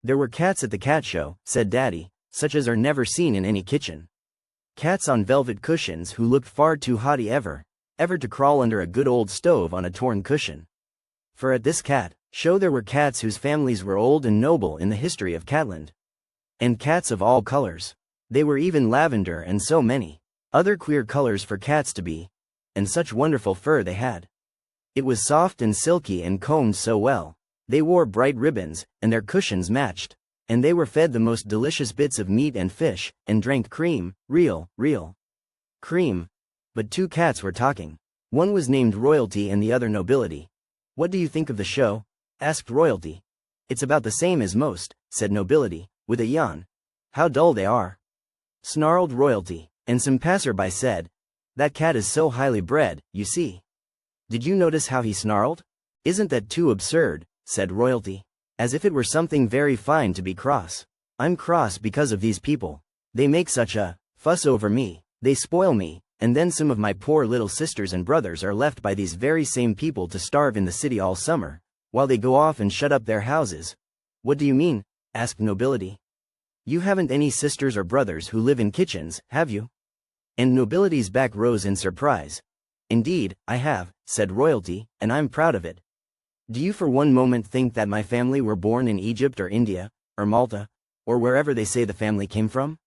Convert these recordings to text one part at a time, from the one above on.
There were cats at the cat show, said Daddy, such as are never seen in any kitchen. Cats on velvet cushions who looked far too haughty ever to crawl under a good old stove on a torn cushion. For at this cat show there were cats whose families were old and noble in the history of Catland. And cats of all colors. They were even lavender and so many other queer colors for cats to be. And such wonderful fur they had. It was soft and silky and combed so well. They wore bright ribbons, and their cushions matched. And they were fed the most delicious bits of meat and fish, and drank cream, real cream. But two cats were talking. One was named Royalty and the other Nobility. What do you think of the show? Asked Royalty. It's about the same as most, said Nobility, with a yawn. How dull they are. Snarled Royalty, and some passerby said, that cat is so highly bred, you see. Did you notice how he snarled? Isn't that too absurd, said Royalty. As if it were something very fine to be cross. I'm cross because of these people. They make such a fuss over me, they spoil me, and then some of my poor little sisters and brothers are left by these very same people to starve in the city all summer, while they go off and shut up their houses. What do you mean? Asked Nobility. You haven't any sisters or brothers who live in kitchens, have you? And Nobility's back rose in surprise. Indeed, I have, said Royalty, and I'm proud of it. Do you for one moment think that my family were born in Egypt or India, or Malta, or wherever they say the family came from?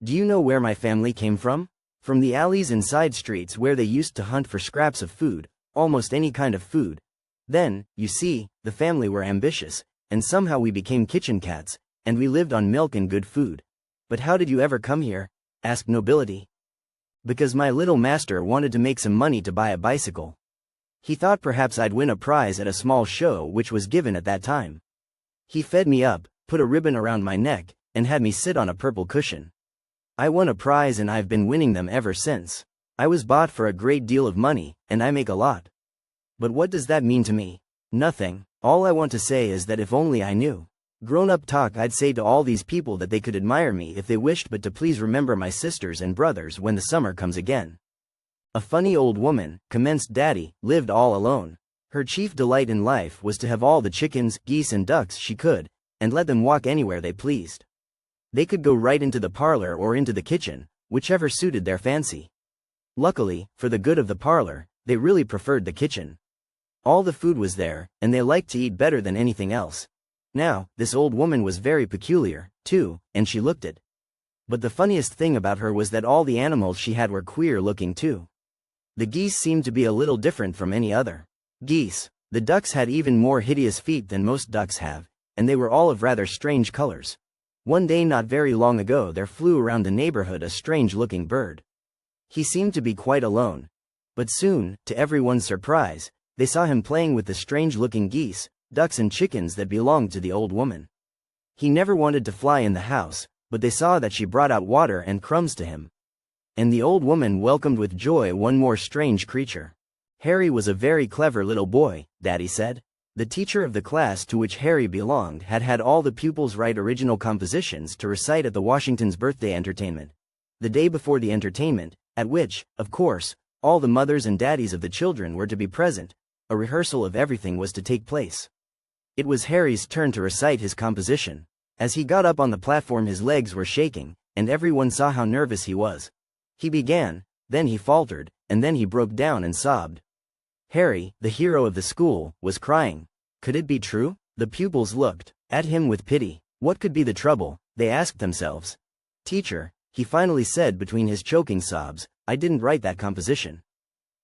Do you know where my family came from? From the alleys and side streets where they used to hunt for scraps of food, almost any kind of food. Then, you see, the family were ambitious, and somehow we became kitchen cats, and we lived on milk and good food. But how did you ever come here? Asked Nobility. Because my little master wanted to make some money to buy a bicycle. He thought perhaps I'd win a prize at a small show which was given at that time. He fed me up, put a ribbon around my neck, and had me sit on a purple cushion. I won a prize and I've been winning them ever since. I was bought for a great deal of money, and I make a lot. But what does that mean to me? Nothing. All I want to say is that if only I knew grown-up talk, I'd say to all these people that they could admire me if they wished, but to please remember my sisters and brothers when the summer comes again. A funny old woman, commenced Daddy, lived all alone. Her chief delight in life was to have all the chickens, geese and ducks she could, and let them walk anywhere they pleased. They could go right into the parlor or into the kitchen, whichever suited their fancy. Luckily, for the good of the parlor, they really preferred the kitchen. All the food was there, and they liked to eat better than anything else. Now, this old woman was very peculiar, too, and she looked it. But the funniest thing about her was that all the animals she had were queer looking too. The geese seemed to be a little different from any other geese. The ducks had even more hideous feet than most ducks have, and they were all of rather strange colors. One day not very long ago there flew around the neighborhood a strange-looking bird. He seemed to be quite alone. But soon, to everyone's surprise, they saw him playing with the strange-looking geese, ducks and chickens that belonged to the old woman. He never wanted to fly in the house, but they saw that she brought out water and crumbs to him. And the old woman welcomed with joy one more strange creature. Harry was a very clever little boy, Daddy said. The teacher of the class to which Harry belonged had had all the pupils write original compositions to recite at the Washington's birthday entertainment. The day before the entertainment, at which, of course, all the mothers and daddies of the children were to be present, a rehearsal of everything was to take place. It was Harry's turn to recite his composition. As he got up on the platform his legs were shaking, and everyone saw how nervous he was. He began, then he faltered, and then he broke down and sobbed. Harry, the hero of the school, was crying. Could it be true? The pupils looked at him with pity. What could be the trouble? They asked themselves. Teacher, he finally said between his choking sobs, I didn't write that composition.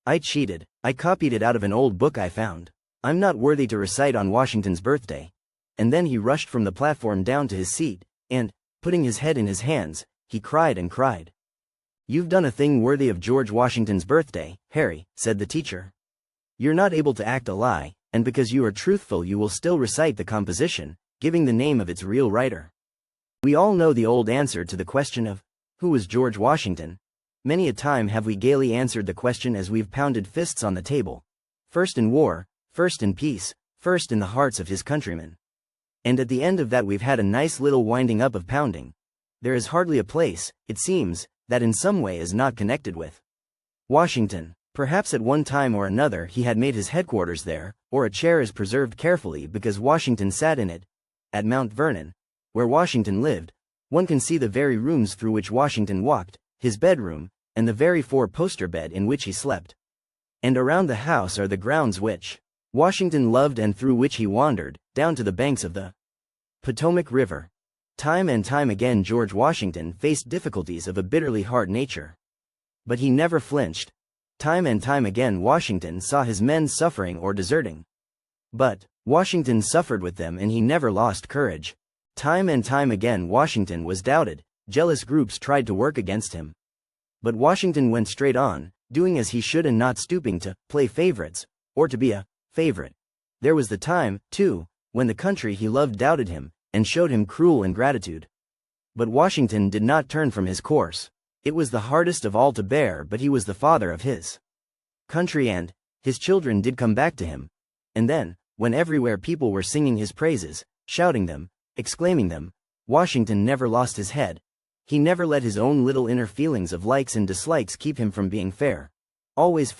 I cheated. I copied it out of an old book I found. I'm not worthy to recite on Washington's birthday. And then he rushed from the platform down to his seat, and, putting his head in his hands, he cried and cried. You've done a thing worthy of George Washington's birthday, Harry, said the teacher. You're not able to act a lie, and because you are truthful you will still recite the composition, giving the name of its real writer. We all know the old answer to the question of, who was George Washington? Many a time have we gaily answered the question as we've pounded fists on the table. First in war, first in peace, first in the hearts of his countrymen. And at the end of that we've had a nice little winding up of pounding. There is hardly a place, it seems, that in some way is not connected with Washington. Perhaps at one time or another he had made his headquarters there, or a chair is preserved carefully because Washington sat in it. At Mount Vernon, where Washington lived, one can see the very rooms through which Washington walked, his bedroom, and the very four-poster bed in which he slept. And around the house are the grounds which Washington loved and through which he wandered, down to the banks of the Potomac River. Time and time again George Washington faced difficulties of a bitterly hard nature. But he never flinched. Time and time again Washington saw his men suffering or deserting. But Washington suffered with them and he never lost courage. Time and time again Washington was doubted, jealous groups tried to work against him. But Washington went straight on, doing as he should and not stooping to play favorites, or to be a favorite. There was the time, too, when the country he loved doubted him, and showed him cruel ingratitude. But Washington did not turn from his course. It was the hardest of all to bear, but he was the father of his country and his children did come back to him. And then, when everywhere people were singing his praises, shouting them, exclaiming them, Washington never lost his head. He never let his own little inner feelings of likes and dislikes keep him from being fair, always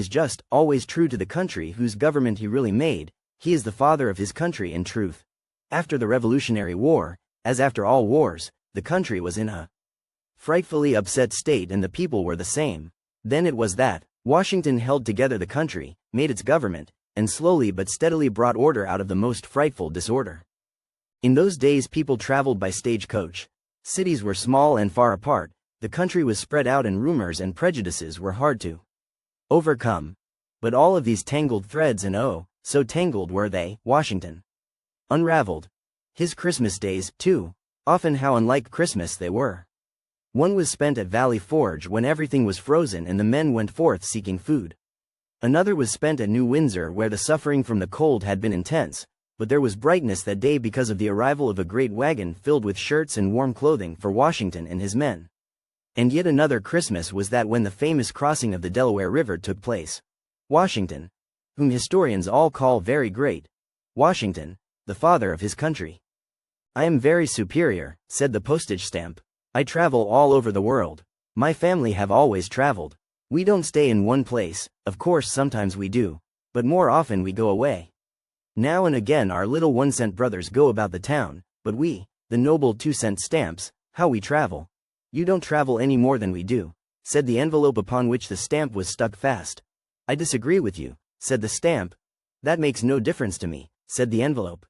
just, always true to the country whose government he really made. He is the father of his country in truth. After the Revolutionary War, as after all wars, the country was in a frightfully upset state and the people were the same. Then it was that Washington held together the country, made its government, and slowly but steadily brought order out of the most frightful disorder. In those days people traveled by stagecoach. Cities were small and far apart, the country was spread out and rumors and prejudices were hard to overcome. But all of these tangled threads, and oh, so tangled were they, Washington unraveled. His Christmas days, too, often how unlike Christmas they were. One was spent at Valley Forge when everything was frozen and the men went forth seeking food. Another was spent at New Windsor where the suffering from the cold had been intense, but there was brightness that day because of the arrival of a great wagon filled with shirts and warm clothing for Washington and his men. And yet another Christmas was that when the famous crossing of the Delaware River took place. Washington, whom historians all call very great, Washington, the father of his country. I am very superior, said the postage stamp. I travel all over the world. My family have always traveled. We don't stay in one place, of course sometimes we do, but more often we go away. Now and again our little 1-cent brothers go about the town, but we, the noble 2-cent stamps, how we travel. You don't travel any more than we do, said the envelope upon which the stamp was stuck fast. I disagree with you, said the stamp. That makes no difference to me, said the envelope.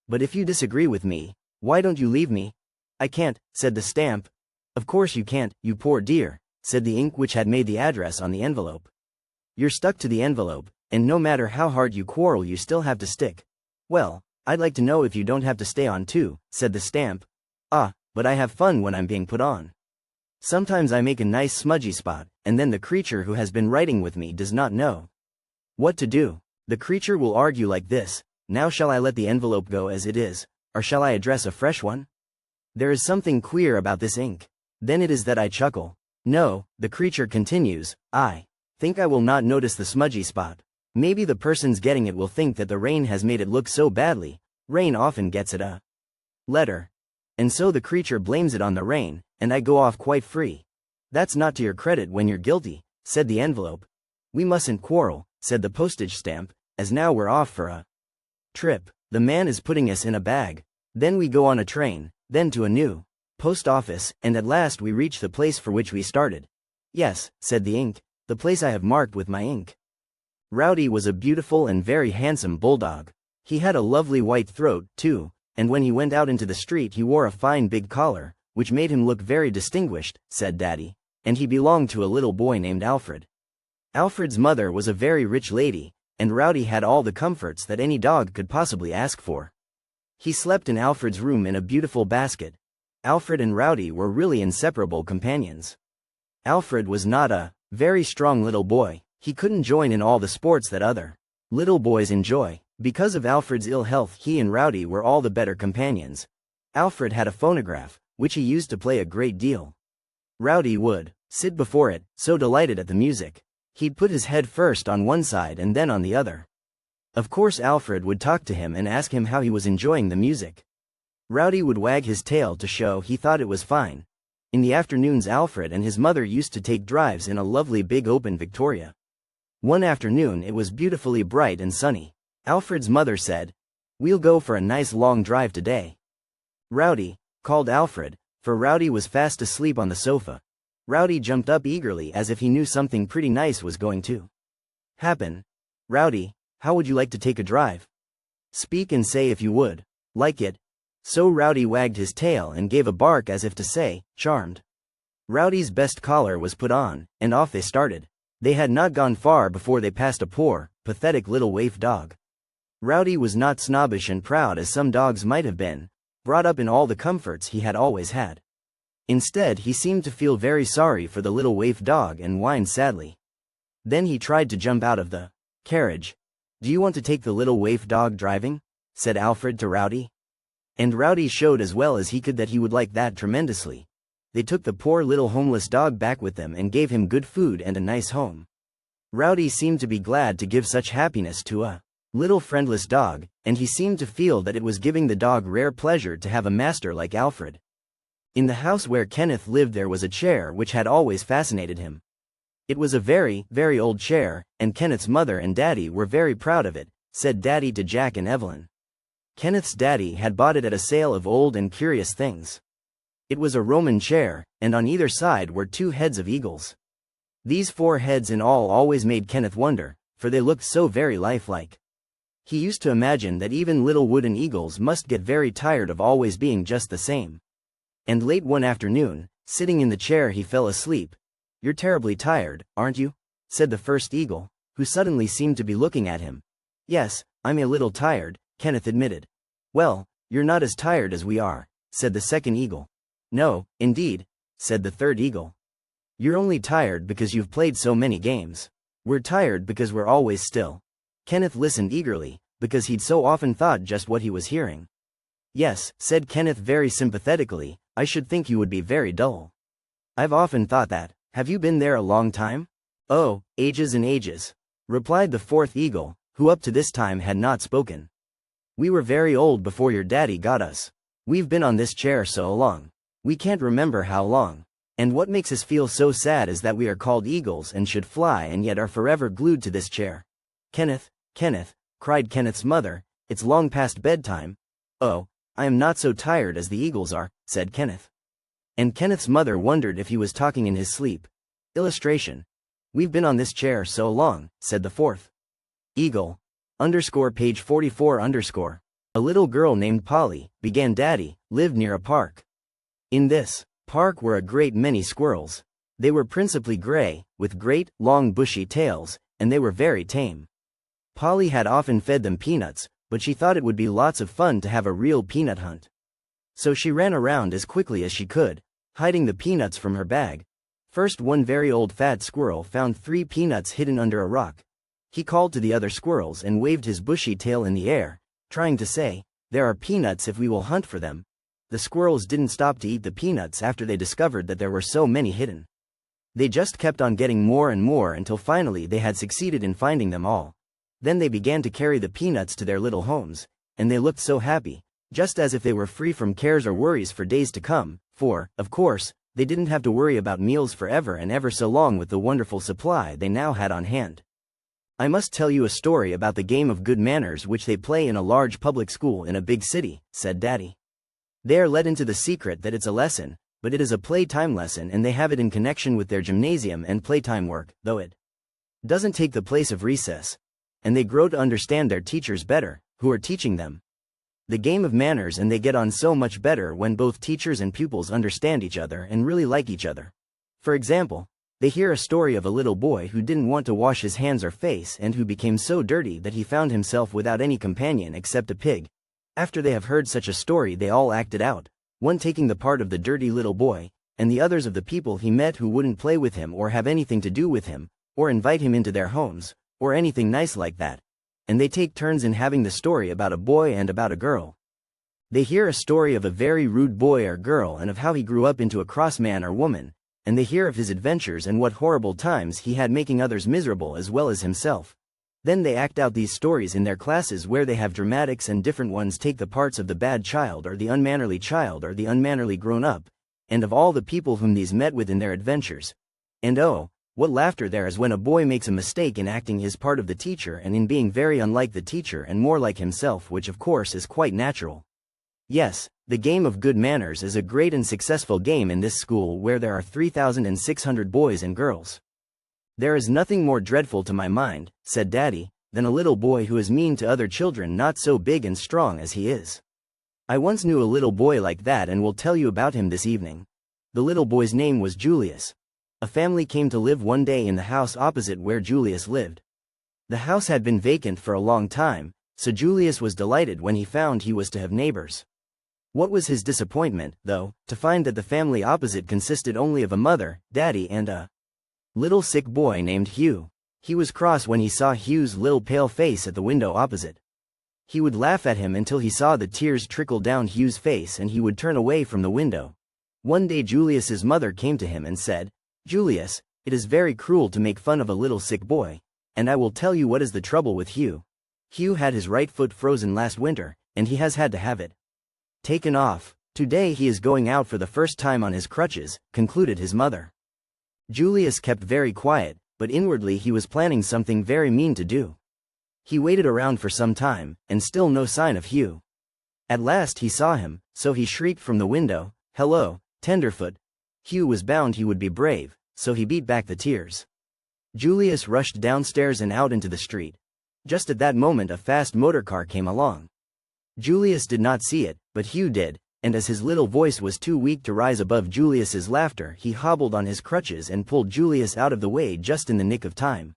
But if you disagree with me, why don't you leave me? I can't, said the stamp. Of course you can't, you poor dear, said the ink which had made the address on the envelope. You're stuck to the envelope, and no matter how hard you quarrel you still have to stick. Well, I'd like to know if you don't have to stay on too, said the stamp. Ah, but I have fun when I'm being put on. Sometimes I make a nice smudgy spot, and then the creature who has been writing with me does not know what to do. The creature will argue like this: now shall I let the envelope go as it is, or shall I address a fresh one? There is something queer about this ink. Then it is that I chuckle. No, the creature continues, I think I will not notice the smudgy spot. Maybe the person's getting it will think that the rain has made it look so badly. Rain often gets it a letter. And so the creature blames it on the rain, and I go off quite free. That's not to your credit when you're guilty, said the envelope. We mustn't quarrel, said the postage stamp, as now we're off for a trip. The man is putting us in a bag. Then we go on a train, then to a new post office, and at last we reach the place for which we started. Yes, said the ink, the place I have marked with my ink. Rowdy was a beautiful and very handsome bulldog. He had a lovely white throat, too, and when he went out into the street he wore a fine big collar, which made him look very distinguished, said Daddy, and he belonged to a little boy named Alfred. Alfred's mother was a very rich lady, and Rowdy had all the comforts that any dog could possibly ask for. He slept in Alfred's room in a beautiful basket. Alfred and Rowdy were really inseparable companions. Alfred was not a very strong little boy. He couldn't join in all the sports that other little boys enjoy. Because of Alfred's ill health, he and Rowdy were all the better companions. Alfred had a phonograph, which he used to play a great deal. Rowdy would sit before it, so delighted at the music. He'd put his head first on one side and then on the other. Of course Alfred would talk to him and ask him how he was enjoying the music. Rowdy would wag his tail to show he thought it was fine. In the afternoons Alfred and his mother used to take drives in a lovely big open Victoria. One afternoon it was beautifully bright and sunny. Alfred's mother said, "We'll go for a nice long drive today." Rowdy, called Alfred, for Rowdy was fast asleep on the sofa. Rowdy jumped up eagerly as if he knew something pretty nice was going to happen. Rowdy, how would you like to take a drive? Speak and say if you would like it. So Rowdy wagged his tail and gave a bark as if to say, charmed. Rowdy's best collar was put on, and off they started. They had not gone far before they passed a poor, pathetic little waif dog. Rowdy was not snobbish and proud as some dogs might have been, brought up in all the comforts he had always had. Instead, he seemed to feel very sorry for the little waif dog and whined sadly. Then he tried to jump out of the carriage. Do you want to take the little waif dog driving? Said Alfred to Rowdy. And Rowdy showed as well as he could that he would like that tremendously. They took the poor little homeless dog back with them and gave him good food and a nice home. Rowdy seemed to be glad to give such happiness to a little friendless dog, and he seemed to feel that it was giving the dog rare pleasure to have a master like Alfred. In the house where Kenneth lived there was a chair which had always fascinated him. It was a very, very old chair, and Kenneth's mother and daddy were very proud of it, said Daddy to Jack and Evelyn. Kenneth's daddy had bought it at a sale of old and curious things. It was a Roman chair, and on either side were 2 heads of eagles. These 4 heads in all always made Kenneth wonder, for they looked so very lifelike. He used to imagine that even little wooden eagles must get very tired of always being just the same. And late one afternoon, sitting in the chair he fell asleep. You're terribly tired, aren't you? Said the first eagle, who suddenly seemed to be looking at him. Yes, I'm a little tired, Kenneth admitted. Well, you're not as tired as we are, said the second eagle. No, indeed, said the third eagle. You're only tired because you've played so many games. We're tired because we're always still. Kenneth listened eagerly, because he'd so often thought just what he was hearing. Yes, said Kenneth very sympathetically, I should think you would be very dull. I've often thought that. Have you been there a long time? Oh, ages and ages, replied the fourth eagle, who up to this time had not spoken. We were very old before your daddy got us. We've been on this chair so long. We can't remember how long. And what makes us feel so sad is that we are called eagles and should fly and yet are forever glued to this chair. Kenneth, Kenneth, cried Kenneth's mother, it's long past bedtime. Oh, I am not so tired as the eagles are, said Kenneth. And Kenneth's mother wondered if he was talking in his sleep. Illustration. We've been on this chair so long, said the fourth eagle. Page 44 A little girl named Polly, began Daddy, lived near a park. In this park were a great many squirrels. They were principally gray, with great, long bushy tails, and they were very tame. Polly had often fed them peanuts, but she thought it would be lots of fun to have a real peanut hunt. So she ran around as quickly as she could, hiding the peanuts from her bag. First, one very old fat squirrel found 3 peanuts hidden under a rock. He called to the other squirrels and waved his bushy tail in the air, trying to say, there are peanuts if we will hunt for them. The squirrels didn't stop to eat the peanuts after they discovered that there were so many hidden. They just kept on getting more and more until finally they had succeeded in finding them all. Then they began to carry the peanuts to their little homes, and they looked so happy, just as if they were free from cares or worries for days to come, for, of course, they didn't have to worry about meals forever and ever so long with the wonderful supply they now had on hand. I must tell you a story about the game of good manners which they play in a large public school in a big city, said Daddy. They are led into the secret that it's a lesson, but it is a playtime lesson and they have it in connection with their gymnasium and playtime work, though it doesn't take the place of recess. And they grow to understand their teachers better, who are teaching them the game of manners, and they get on so much better when both teachers and pupils understand each other and really like each other. For example, they hear a story of a little boy who didn't want to wash his hands or face and who became so dirty that he found himself without any companion except a pig. After they have heard such a story they all acted out, one taking the part of the dirty little boy, and the others of the people he met who wouldn't play with him or have anything to do with him, or invite him into their homes, or anything nice like that. And they take turns in having the story about a boy and about a girl. They hear a story of a very rude boy or girl and of how he grew up into a cross man or woman, and they hear of his adventures and what horrible times he had making others miserable as well as himself. Then they act out these stories in their classes where they have dramatics and different ones take the parts of the bad child or the unmannerly child or the unmannerly grown-up, and of all the people whom these met with in their adventures. And oh, what laughter there is when a boy makes a mistake in acting his part of the teacher and in being very unlike the teacher and more like himself, which of course is quite natural. Yes, the game of good manners is a great and successful game in this school where there are 3,600 boys and girls. There is nothing more dreadful to my mind, said Daddy, than a little boy who is mean to other children not so big and strong as he is. I once knew a little boy like that and will tell you about him this evening. The little boy's name was Julius. A family came to live one day in the house opposite where Julius lived. The house had been vacant for a long time, so Julius was delighted when he found he was to have neighbors. What was his disappointment, though, to find that the family opposite consisted only of a mother, Daddy and a little sick boy named Hugh. He was cross when he saw Hugh's little pale face at the window opposite. He would laugh at him until he saw the tears trickle down Hugh's face and he would turn away from the window. One day Julius's mother came to him and said, Julius, it is very cruel to make fun of a little sick boy, and I will tell you what is the trouble with Hugh. Hugh had his right foot frozen last winter, and he has had to have it taken off. Today he is going out for the first time on his crutches, concluded his mother. Julius kept very quiet, but inwardly he was planning something very mean to do. He waited around for some time, and still no sign of Hugh. At last he saw him, so he shrieked from the window, Hello, Tenderfoot. Hugh was bound he would be brave, so he beat back the tears. Julius rushed downstairs and out into the street. Just at that moment a fast motor car came along. Julius did not see it, but Hugh did, and as his little voice was too weak to rise above Julius's laughter, he hobbled on his crutches and pulled Julius out of the way just in the nick of time.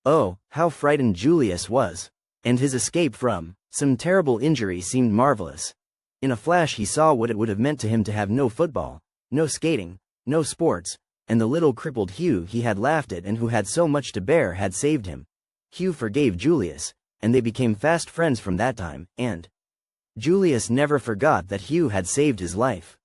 Oh, how frightened Julius was! And his escape from some terrible injury seemed marvelous. In a flash he saw what it would have meant to him to have no football, no skating, no sports, and the little crippled Hugh he had laughed at and who had so much to bear had saved him. Hugh forgave Julius, and they became fast friends from that time, and Julius never forgot that Hugh had saved his life.